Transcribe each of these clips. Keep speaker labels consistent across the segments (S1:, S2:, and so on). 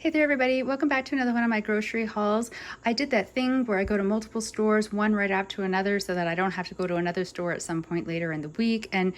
S1: Hey there everybody, welcome back to another one of my grocery hauls. I did that thing where I go to multiple stores, one right after another, so that I don't have to go to another store at some point later in the week. And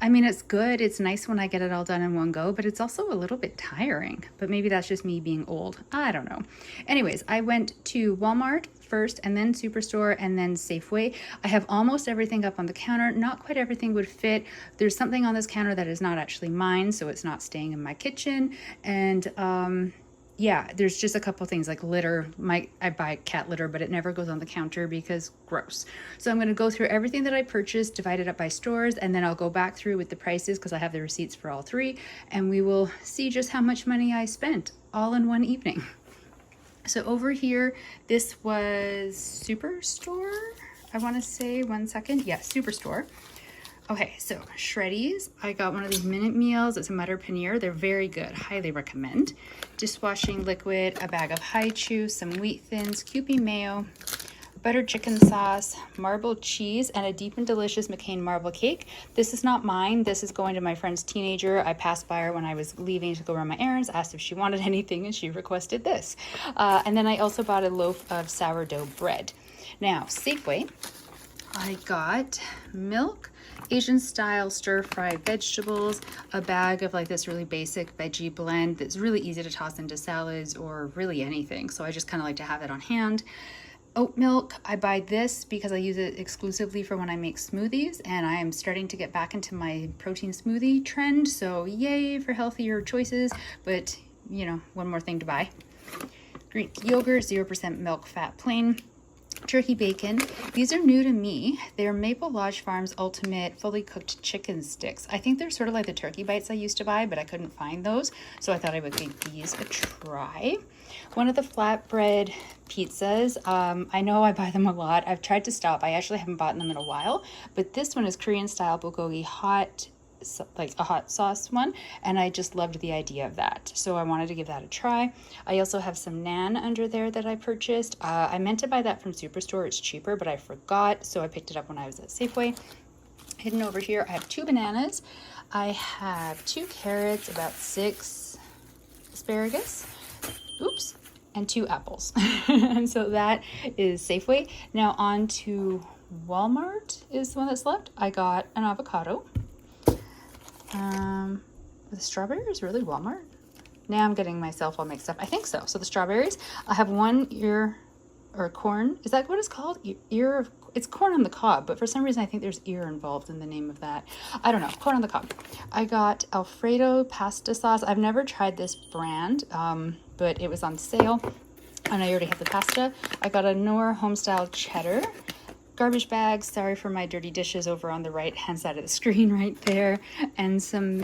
S1: I mean, it's good, it's nice when I get it all done in one go, but it's also a little bit tiring. But maybe that's just me being old, I don't know. Anyways, I went to Walmart first and then Superstore and then Safeway. I have almost everything up on the counter. Not quite everything would fit. There's something on this counter that is not actually mine, so it's not staying in my kitchen. And yeah, there's just a couple things like litter. I buy cat litter, but it never goes on the counter because gross. So I'm going to go through everything that I purchased, divide it up by stores, and then I'll go back through with the prices because I have the receipts for all three, and we will see just how much money I spent all in one evening. So over here, this was Superstore. I want to say, one second. Yeah, Superstore. Okay, so Shreddies. I got one of these minute meals. It's a Mutter Paneer. They're very good. Highly recommend. Dishwashing liquid, a bag of Hi-Chew, some wheat thins, Kewpie mayo, buttered chicken sauce, marbled cheese, and a deep and delicious McCain marble cake. This is not mine. This is going to my friend's teenager. I passed by her when I was leaving to go run my errands, asked if she wanted anything, and she requested this. And then I also bought a loaf of sourdough bread. Now, Safeway, I got milk, Asian style stir-fried vegetables, a bag of like this really basic veggie blend that's really easy to toss into salads or really anything. So I just kind of like to have it on hand. Oat milk, I buy this because I use it exclusively for when I make smoothies, and I am starting to get back into my protein smoothie trend. So yay for healthier choices, but you know, one more thing to buy. Greek yogurt, 0% milk, fat, plain. Turkey bacon. These are new to me. They're Maple Lodge Farms Ultimate Fully Cooked Chicken Sticks. I think they're sort of like the turkey bites I used to buy, but I couldn't find those, so I thought I would give these a try. One of the flatbread pizzas. I know I buy them a lot. I've tried to stop. I actually haven't bought them in a while, but this one is Korean style bulgogi hot, like a hot sauce one, and I just loved the idea of that, so I wanted to give that a try. I also have some naan under there that I purchased. I meant to buy that from Superstore, it's cheaper, but I forgot, so I picked it up when I was at Safeway. Hidden over here, I have 2 bananas, I have 2 carrots, about 6 asparagus, oops, and 2 apples. And so that is Safeway. Now on to Walmart is the one that's left. I got an avocado. The strawberries, really Walmart? Now I'm getting myself all mixed up. I think so. So the strawberries, I have 1 ear or corn. Is that what it's called? Ear of, it's corn on the cob, but for some reason I think there's ear involved in the name of that. I don't know, corn on the cob. I got Alfredo pasta sauce. I've never tried this brand, but it was on sale and I already have the pasta. I got a Knorr homestyle cheddar. Garbage bags, sorry for my dirty dishes over on the right hand side of the screen right there, and some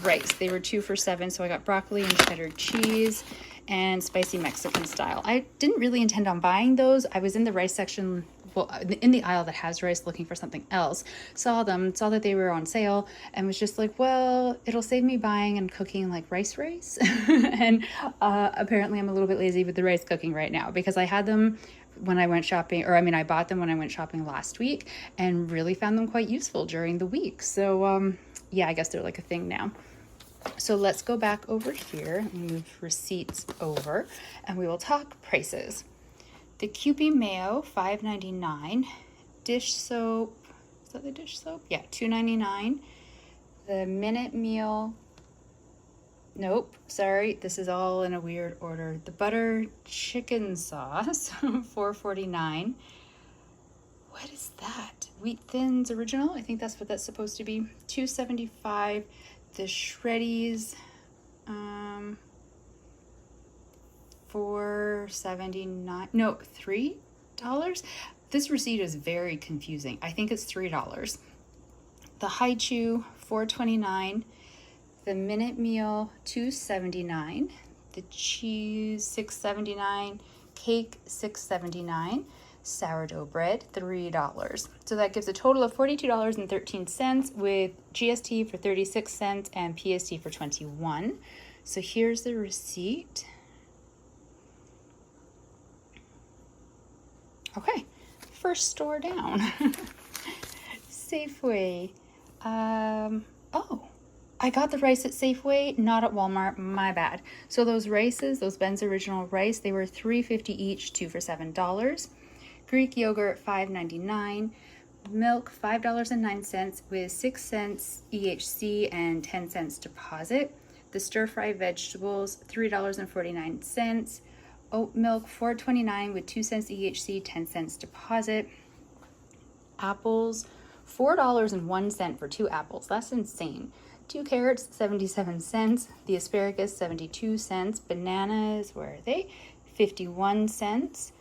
S1: rice. They were 2 for $7, so I got broccoli and cheddar cheese and spicy Mexican style. I didn't really intend on buying those. I was in the rice section, well, in the aisle that has rice, looking for something else, saw them, saw that they were on sale, and was just like, well, it'll save me buying and cooking like rice. And apparently I'm a little bit lazy with the rice cooking right now, because I had them when I went shopping, or I mean, I bought them when I went shopping last week and really found them quite useful during the week. So yeah, I guess they're like a thing now. So let's go back over here and move receipts over, and we will talk prices. The Kewpie mayo, $5.99. Dish soap, is that the dish soap? Yeah, $2.99. The minute meal, nope, sorry, this is all in a weird order. The butter chicken sauce, $4.49. What is that? Wheat Thins Original? I think that's what that's supposed to be. $2.75. The Shreddies, $4.79. No, $3. This receipt is very confusing. I think it's $3. The Hi-Chew, $4.29. The minute meal, $2.79. The cheese, $6.79. Cake, $6.79. Sourdough bread, $3. So that gives a total of $42.13 with GST for 36 cents and PST for 21. So here's the receipt. Okay, first store down. Safeway. Oh, I got the rice at Safeway, not at Walmart, my bad. So those rices, those Ben's Original Rice, they were $3.50 each, 2 for $7. Greek yogurt, $5.99. Milk, $5.09 with 6 cents EHC and 10 cents deposit. The stir-fry vegetables, $3.49. Oat milk, $4.29 with 2 cents EHC, 10 cents deposit. Apples, $4.01 for 2 apples. That's insane. 2 carrots, 77 cents. The asparagus, 72 cents. Bananas, where are they? 51 cents.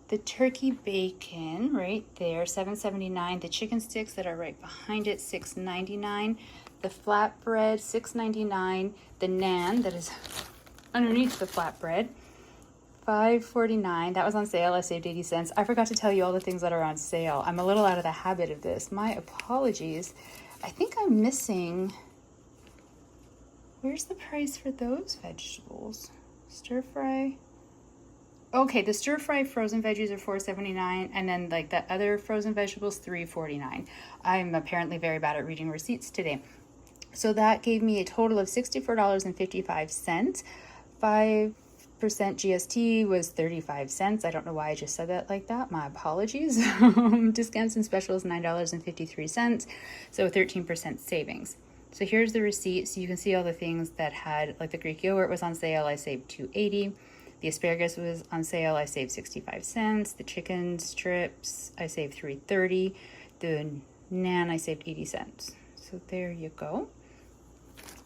S1: The turkey bacon right there, $7.79. The chicken sticks that are right behind it, $6.99. The flatbread, $6.99. The naan that is underneath the flatbread, $5.49. That was on sale. I saved 80 cents. I forgot to tell you all the things that are on sale. I'm a little out of the habit of this. My apologies. I think I'm missing. Where's the price for those vegetables? Stir fry. Okay, the stir fry frozen veggies are $4.79, and then like the other frozen vegetables, $3.49. I'm apparently very bad at reading receipts today. So that gave me a total of $64.55. 5% GST was 35 cents. I don't know why I just said that like that. My apologies. Discounts and specials, $9.53. So 13% savings. So here's the receipt. So you can see all the things that had, like the Greek yogurt was on sale. I saved $2.80. The asparagus was on sale. I saved 65 cents. The chicken strips, I saved $3.30. The naan, I saved 80 cents. So there you go.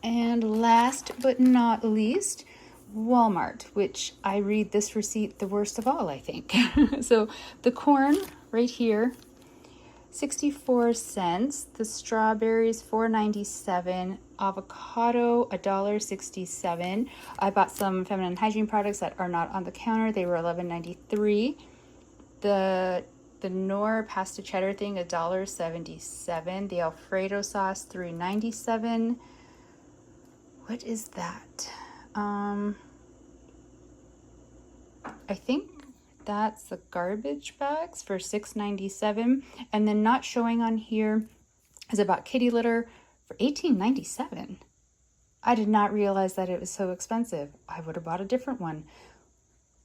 S1: And last but not least, Walmart, which I read this receipt the worst of all, I think. So the corn right here, 64 cents. The strawberries, $4.97. Avocado, $1.67. I bought some feminine hygiene products that are not on the counter. They were $11.93. The Knorr pasta cheddar thing, $1.77. The Alfredo sauce, $3.97. What is that? I think that's the garbage bags for $6.97. And then not showing on here is about kitty litter for $18.97. I did not realize that it was so expensive. I would have bought a different one.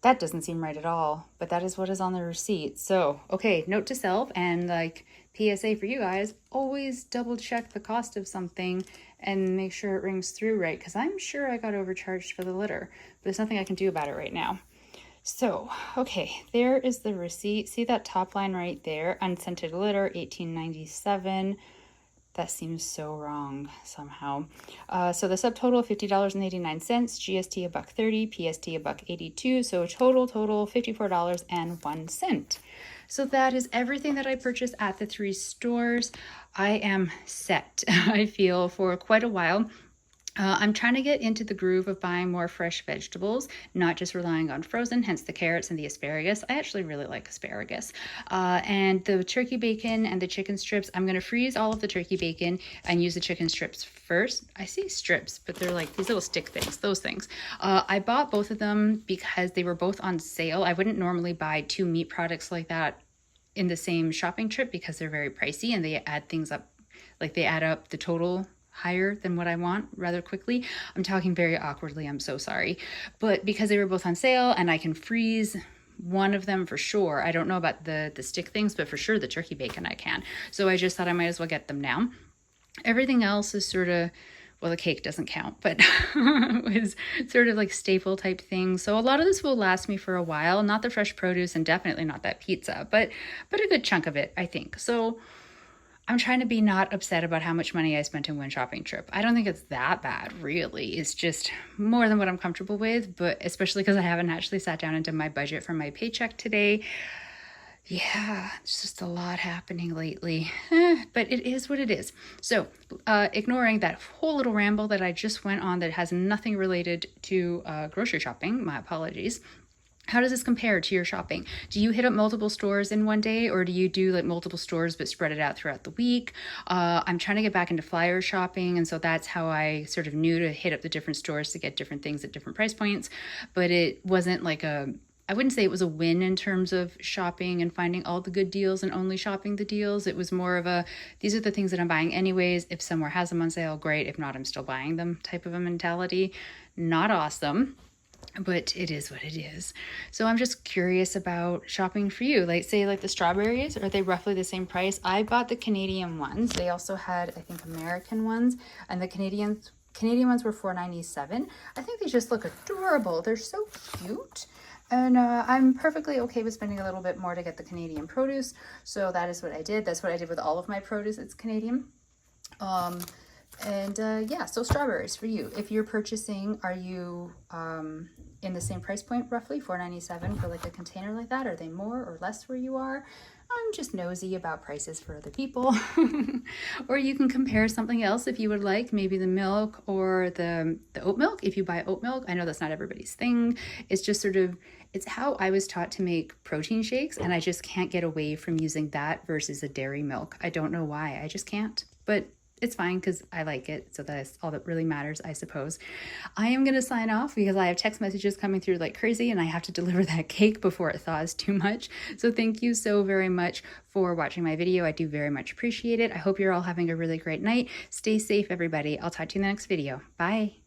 S1: That doesn't seem right at all, but that is what is on the receipt. So, okay, note to self and like PSA for you guys, always double check the cost of something and make sure it rings through right, because I'm sure I got overcharged for the litter, but there's nothing I can do about it right now. So, okay, there is the receipt. See that top line right there? Unscented litter, $18.97. That seems so wrong somehow. So the subtotal, $50.89, GST $1.30, PST $1.82. So total $54.01. So that is everything that I purchased at the 3 stores. I am set, I feel, for quite a while. I'm trying to get into the groove of buying more fresh vegetables, not just relying on frozen, hence the carrots and the asparagus. I actually really like asparagus. And the turkey bacon and the chicken strips, I'm going to freeze all of the turkey bacon and use the chicken strips first. I say strips, but they're like these little stick things, those things. I bought both of them because they were both on sale. I wouldn't normally buy 2 meat products like that in the same shopping trip because they're very pricey and they add things up, like they add up the total higher than what I want rather quickly. I'm talking very awkwardly, I'm so sorry. But because they were both on sale and I can freeze one of them for sure. I don't know about the stick things, but for sure the turkey bacon I can. So I just thought I might as well get them now. Everything else is sort of, well, the cake doesn't count, but was sort of like staple type things. So a lot of this will last me for a while, not the fresh produce and definitely not that pizza, but a good chunk of it, I think. So I'm trying to be not upset about how much money I spent in one shopping trip. I don't think it's that bad, really. It's just more than what I'm comfortable with, but especially because I haven't actually sat down and done my budget for my paycheck today. Yeah, it's just a lot happening lately, but it is what it is. So ignoring that whole little ramble that I just went on that has nothing related to grocery shopping, my apologies. How does this compare to your shopping? Do you hit up multiple stores in one day, or do you do like multiple stores but spread it out throughout the week? I'm trying to get back into flyer shopping, and so that's how I sort of knew to hit up the different stores to get different things at different price points. But it wasn't like a I wouldn't say it was a win in terms of shopping and finding all the good deals and only shopping the deals. It was more of a, these are the things that I'm buying anyways. If somewhere has them on sale, great. If not, I'm still buying them type of a mentality. Not awesome, but it is what it is. So I'm just curious about shopping for you. Like, say, like the strawberries, are they roughly the same price? I bought the Canadian ones. They also had, I think, American ones, and the Canadian ones were $4.97. I think they just look adorable. They're so cute. And I'm perfectly okay with spending a little bit more to get the Canadian produce. So that is what I did. That's what I did with all of my produce. It's Canadian. Yeah, so strawberries for you. If you're purchasing, are you in the same price point roughly, $4.97 for like a container like that? Are they more or less where you are? I'm just nosy about prices for other people. Or you can compare something else if you would like, maybe the milk or the oat milk. If you buy oat milk, I know that's not everybody's thing. It's just sort of, it's how I was taught to make protein shakes, and I just can't get away from using that versus a dairy milk. I don't know why, I just can't, but it's fine because I like it. So that's all that really matters, I suppose. I am going to sign off because I have text messages coming through like crazy and I have to deliver that cake before it thaws too much. So thank you so very much for watching my video. I do very much appreciate it. I hope you're all having a really great night. Stay safe, everybody. I'll talk to you in the next video. Bye.